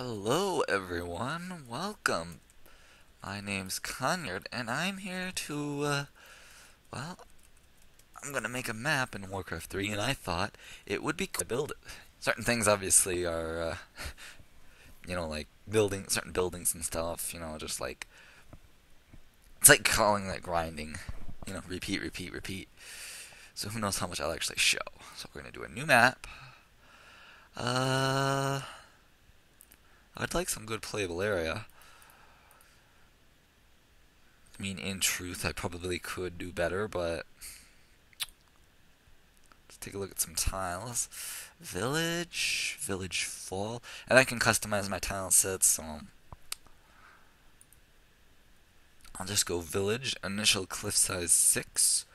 Hello everyone, welcome. My name's Konyard and I'm here to, well, I'm gonna make a map in Warcraft 3 and I thought it would be cool to build it. Certain things obviously are, like certain buildings and stuff, just like, it's like calling that grinding, repeat, repeat, repeat. So who knows how much I'll actually show. So we're gonna do a new map. Uh, I'd like some good playable area. I mean, in truth, I probably could do better, but let's take a look at some tiles. Village fall, and I can customize my tile sets, so I'll just go village, initial cliff size 6.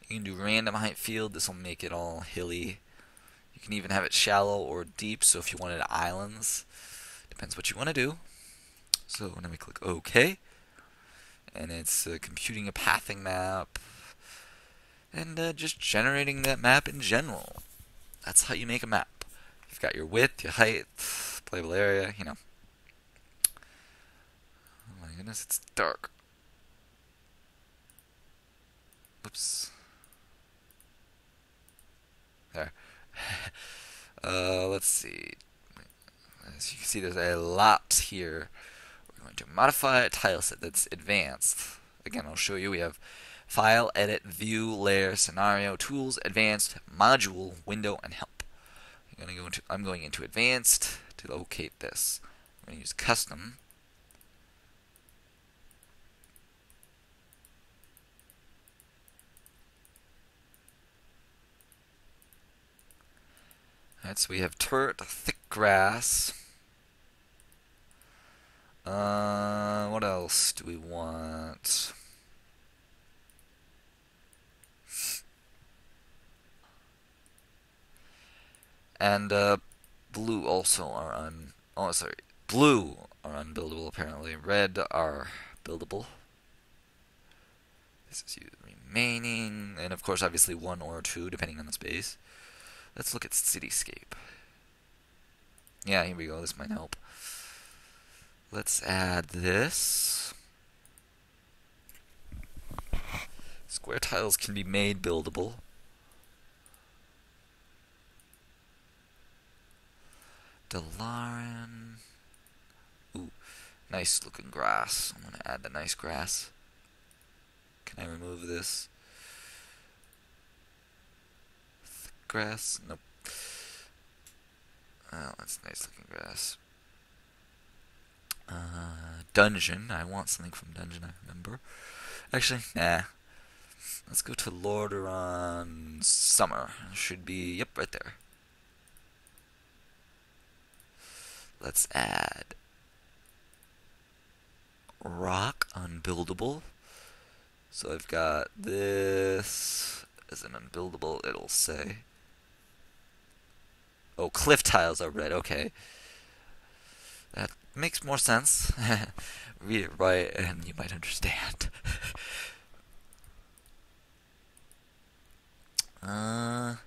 You can do random height field, this will make it all hilly. You can even have it shallow or deep, so if you wanted islands, depends what you want to do. So let me click OK, and it's computing a pathing map, and just generating that map in general. That's how you make a map. You've got your width, your height, playable area, Oh my goodness, it's dark. Oops. There. Let's see. As you can see, there's a lot here. We're going to modify a tile set that's advanced. Again, I'll show you. We have File, Edit, View, Layer, Scenario, Tools, Advanced, Module, Window, and Help. I'm going into Advanced to locate this. I'm going to use Custom. Alright, so we have turret, thick grass. What else do we want? And blue also are blue are unbuildable apparently. Red are buildable. This is remaining, and of course, obviously 1 or 2 depending on the space. Let's look at cityscape. Yeah, here we go. This might help. Let's add this. Square tiles can be made buildable. Delaran. Ooh, nice looking grass. I'm going to add the nice grass. Can I remove this? Thick grass? Nope. Oh, that's nice looking grass. Dungeon. I want something from Dungeon, I remember. Actually, nah. Let's go to Lordaeron Summer. Should be, yep, right there. Let's add rock unbuildable. So I've got this as an unbuildable, it'll say. Oh, cliff tiles are red, okay. That makes more sense. Read it right and you might understand. And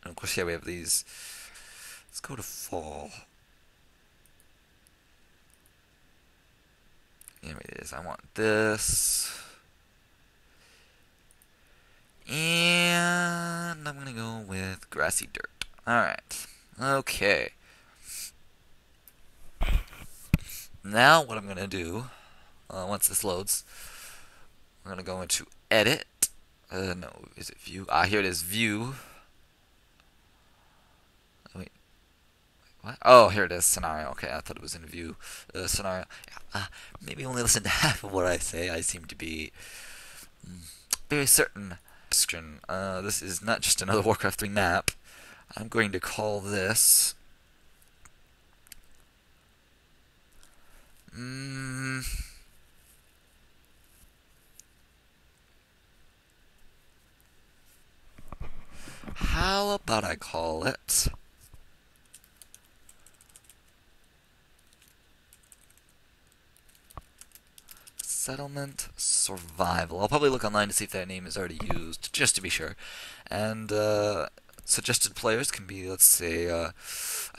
of course, yeah, we have these. Let's go to fall. Here it is. I want this. And I'm going to go with grassy dirt. Alright. Okay. Now what I'm going to do, once this loads, I'm going to go into edit. No, is it view? Here it is, view. Wait. What? Oh, here it is, scenario. Okay, I thought it was in view. Scenario. Maybe only listen to half of what I say. I seem to be very certain. This is not just another Warcraft 3 map. I'm going to call this how about I call it Settlement Survival. I'll probably look online to see if that name is already used, just to be sure. And suggested players can be, let's say, I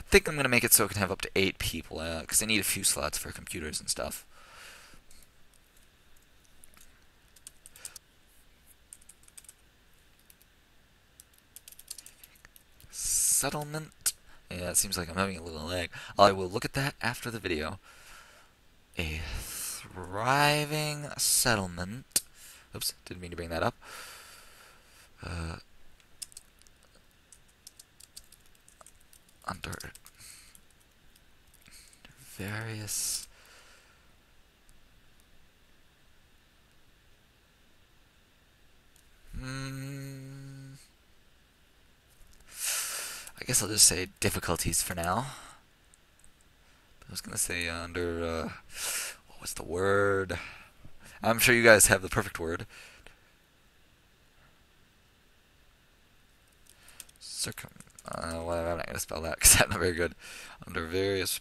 think I'm going to make it so it can have up to 8 people, because I need a few slots for computers and stuff. Settlement. Yeah, it seems like I'm having a little lag. I will look at that after the video. A thriving settlement. Oops, didn't mean to bring that up. Under various I guess I'll just say difficulties for now. I was gonna say under what was the word? I'm sure you guys have the perfect word. Well, I'm not gonna spell that because I'm not very good. Under various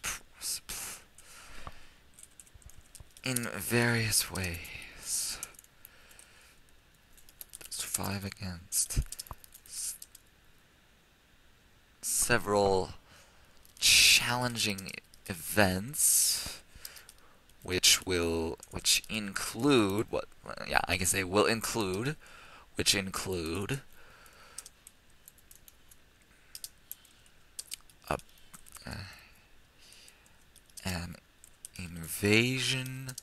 in various ways. Survive against several challenging events, which include what? Yeah, I can say will include, which include an invasion.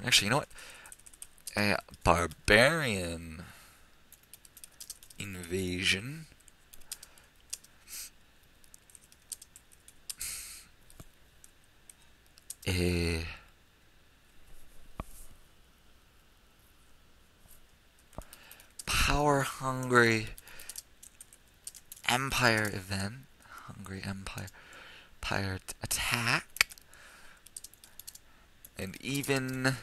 Actually, you know what? A barbarian invasion. A power-hungry empire event. Hungry empire attack. And even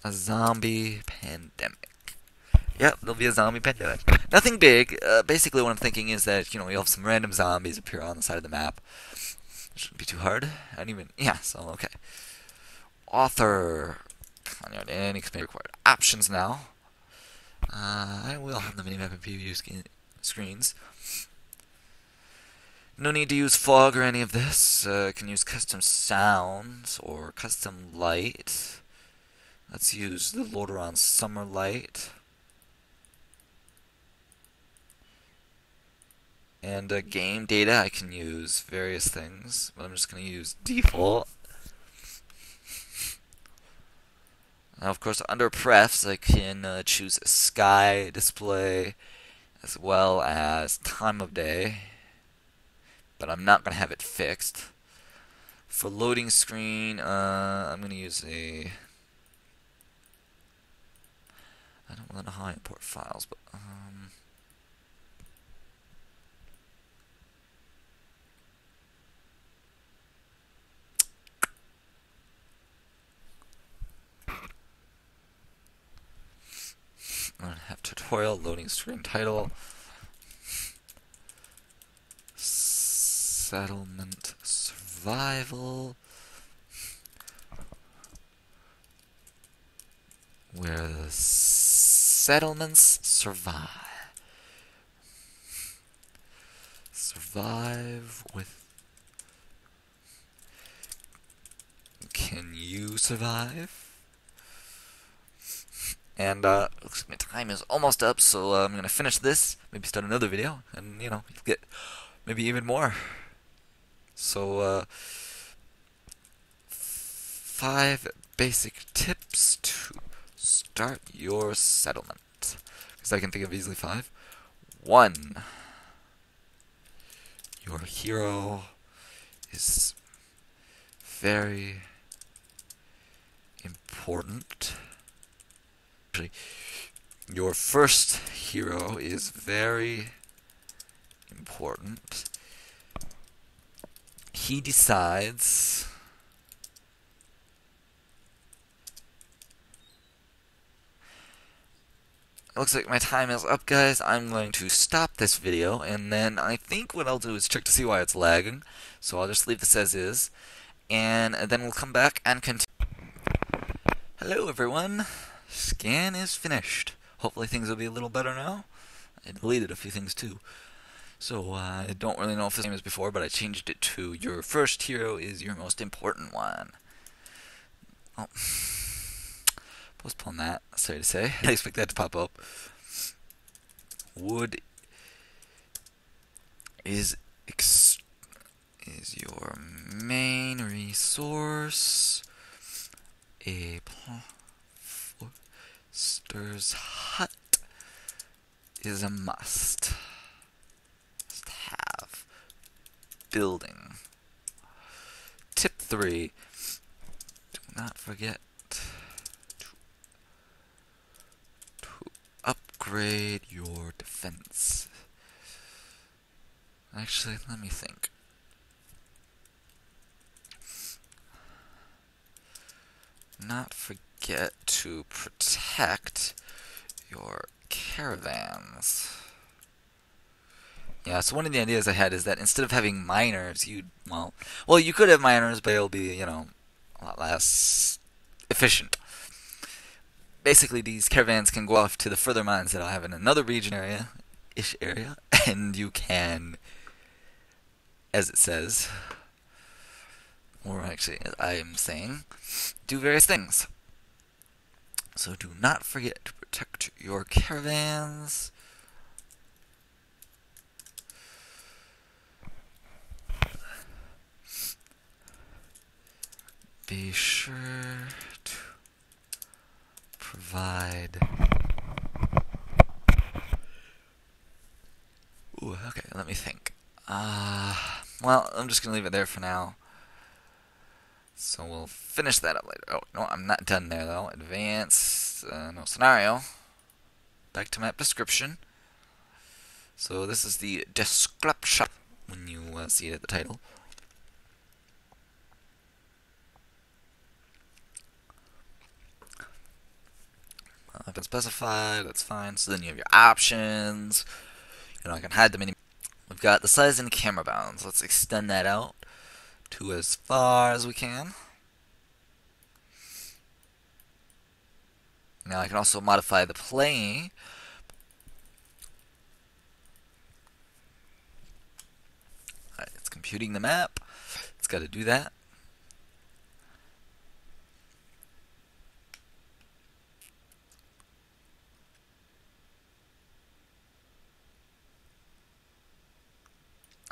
a zombie pandemic. Yep, there'll be a zombie pandemic. Nothing big. Basically, what I'm thinking is that, you'll have some random zombies appear on the side of the map. It shouldn't be too hard. Yeah, so, okay. Author. Konyard, any expansion required. Options now. I will have the minimap and preview screens. No need to use fog or any of this. Can use custom sounds or custom light. Let's use the Lordaeron Summer Light. And game data, I can use various things, but I'm just going to use default. Now, of course, under prefs, I can choose sky display as well as time of day, but I'm not going to have it fixed. For loading screen, I'm going to use a... I don't know how I import files, but... I'm going to have tutorial, loading screen title, settlement survival, where the settlements survive. Survive with... Can you survive? And looks like my time is almost up, so I'm gonna finish this, maybe start another video, and you'll get maybe even more. So 5 basic tips to start your settlement, because I can think of easily 5. 1. Your hero is very important. Your first hero is very important. He decides it looks like my time is up, guys. I'm going to stop this video, and then I think what I'll do is check to see why it's lagging. So I'll just leave this as is, and then we'll come back and continue. Hello, everyone. Scan is finished. Hopefully things will be a little better now. It deleted a few things too. So I don't really know if it's the same as before, but I changed it to your first hero is your most important one. Oh, postpone that. Sorry to say. I expect that to pop up. Wood is your main resource. A forester's hut is a must. Must have. Building. Tip 3. Do not forget to upgrade your defense. Actually, let me think. Not forget to protect your caravans. Yeah, so one of the ideas I had is that instead of having miners, you could have miners, but they'll be, a lot less efficient. Basically, these caravans can go off to the further mines that I'll have in another region area, and you can, as it says, or actually, as I am saying, do various things. So do not forget to protect your caravans. Be sure to provide. Ooh, okay, let me think. Well, I'm just gonna leave it there for now. So we'll finish that up later. Oh, no, I'm not done there though. Advanced, no scenario. Back to map description. So this is the description when you see it at the title. If it's specified, that's fine. So then you have your options. I can hide them any. We've got the size and camera bounds. Let's extend that out to as far as we can. Now I can also modify the plane. Alright, it's computing the map. It's got to do that.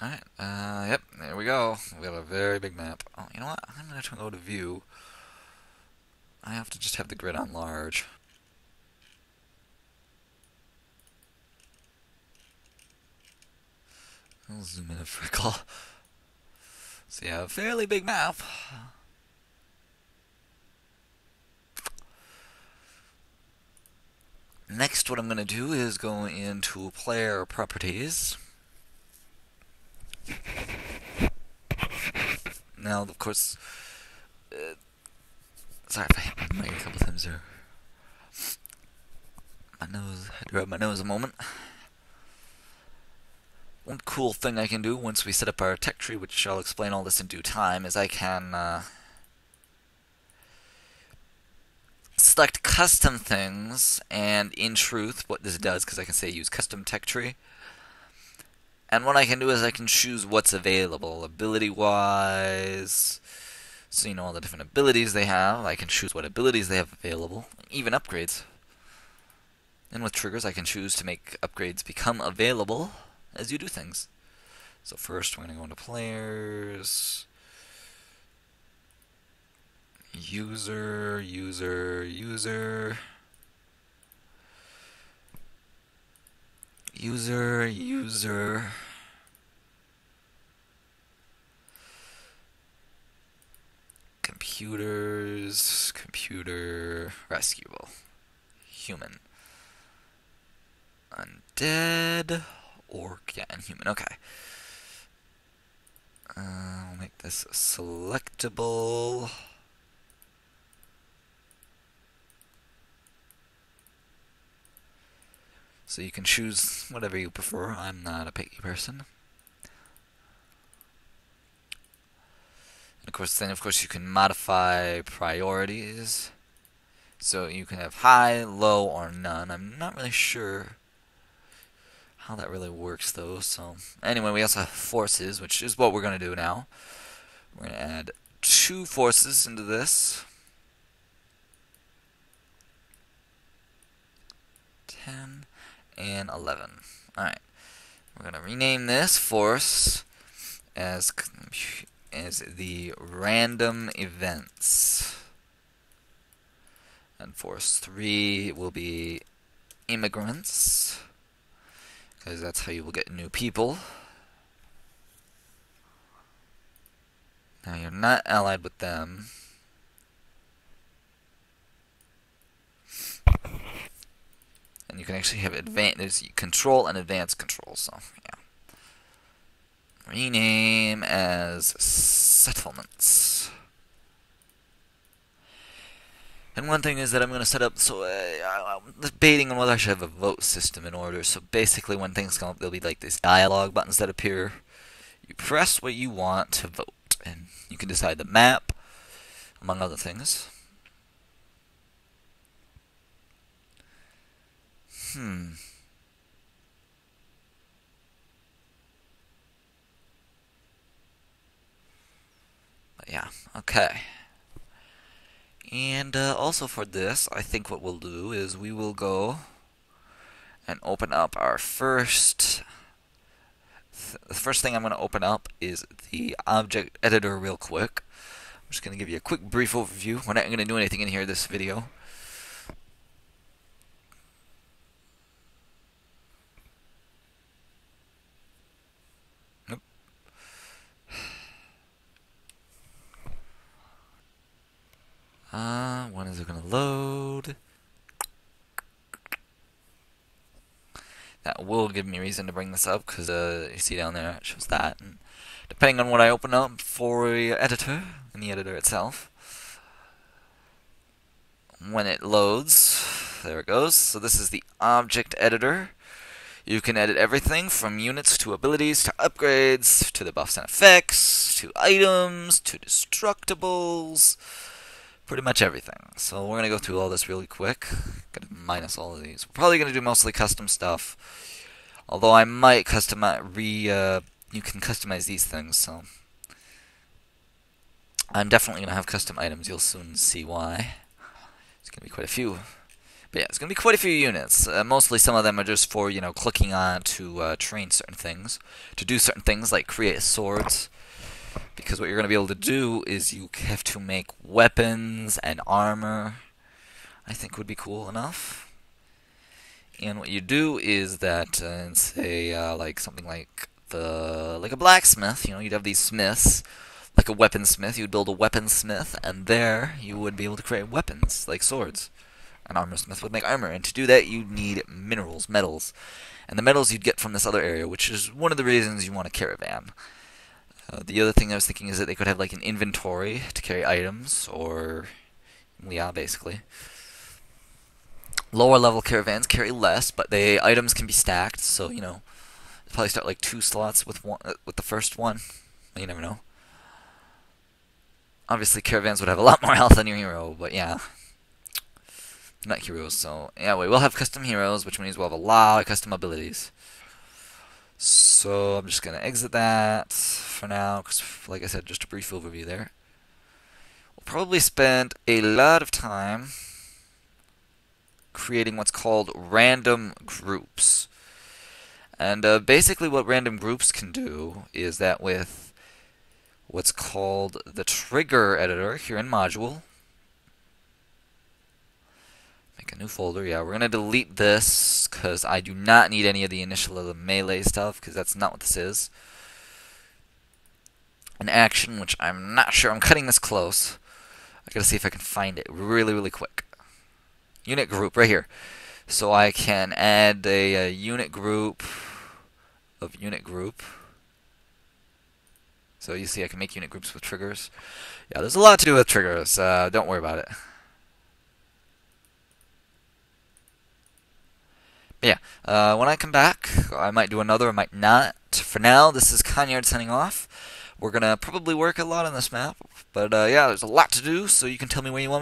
Alright, yep, there we go. We have a very big map. Oh, you know what? I'm going to go to view. I have to just have the grid on large. I'll zoom in a freckle. So yeah, a fairly big map. Next, what I'm going to do is go into player properties. Now, of course, sorry if I hit my mic a couple times there. My nose, I had to rub my nose a moment. One cool thing I can do once we set up our tech tree, which I'll explain all this in due time, is I can select custom things, and in truth, what this does, because I can say use custom tech tree, and what I can do is I can choose what's available, ability-wise, so all the different abilities they have. I can choose what abilities they have available, even upgrades. And with triggers, I can choose to make upgrades become available as you do things. So first, we're going to go into players, user, computers, computer, rescuable, human, undead, orc, yeah, and human. Okay. We'll make this selectable. So you can choose whatever you prefer. I'm not a picky person. And of course, you can modify priorities. So you can have high, low, or none. I'm not really sure. how that really works though. So anyway, we also have forces, which is what we're going to do now. We're going to add 2 forces into this. 10 and 11. Alright. We're going to rename this force as the random events. And force 3 will be immigrants, because that's how you will get new people. Now you're not allied with them. And you can actually have there's control and advanced control, so yeah. Rename as settlements. And one thing is that I'm going to set up, so I'm debating on whether I should have a vote system in order. So basically when things come up, there'll be like these dialogue buttons that appear. You press what you want to vote, and you can decide the map, among other things. But yeah, okay. And also for this, I think what we'll do is we will go and open up our first... The first thing I'm going to open up is the object editor real quick. I'm just going to give you a quick brief overview. We're not going to do anything in here this video. Nope. When is it going to load? That will give me reason to bring this up, because you see down there it shows that. And depending on what I open up for the editor, in the editor itself, when it loads, there it goes. So this is the object editor. You can edit everything from units to abilities to upgrades to the buffs and effects to items to destructibles. Pretty much everything. So we're going to go through all this really quick. Going to minus all of these. We're probably going to do mostly custom stuff. Although I might customize, you can customize these things, so. I'm definitely going to have custom items. You'll soon see why. It's going to be quite a few. But yeah, it's going to be quite a few units. Mostly some of them are just for, clicking on to train certain things. To do certain things like create swords. Because what you're going to be able to do is you have to make weapons and armor. I think would be cool enough. And what you do is that, say, like something like a blacksmith. You'd have these smiths, like a weaponsmith. You'd build a weaponsmith, and there you would be able to create weapons like swords. An armorsmith would make armor, and to do that you'd need minerals, metals, and the metals you'd get from this other area, which is one of the reasons you want a caravan. The other thing I was thinking is that they could have like an inventory to carry items, or yeah, basically. Lower level caravans carry less, but the items can be stacked, so probably start like 2 slots with the first one. You never know. Obviously, caravans would have a lot more health than your hero, but yeah, not heroes. So yeah, we will have custom heroes, which means we'll have a lot of custom abilities. So I'm just going to exit that for now, because like I said, just a brief overview there. We'll probably spend a lot of time creating what's called random groups. And basically what random groups can do is that with what's called the trigger editor here in module, make a new folder. Yeah, we're going to delete this because I do not need any of the initial of the melee stuff, because that's not what this is. An action, which I'm not sure. I'm cutting this close. I gotta see if I can find it really, really quick. Unit group, right here. So I can add a unit group of unit group. So you see I can make unit groups with triggers. Yeah, there's a lot to do with triggers. Don't worry about it. But yeah, when I come back, I might do another, I might not. For now, this is Konyard signing off. We're going to probably work a lot on this map. But yeah, there's a lot to do, so you can tell me where you want me to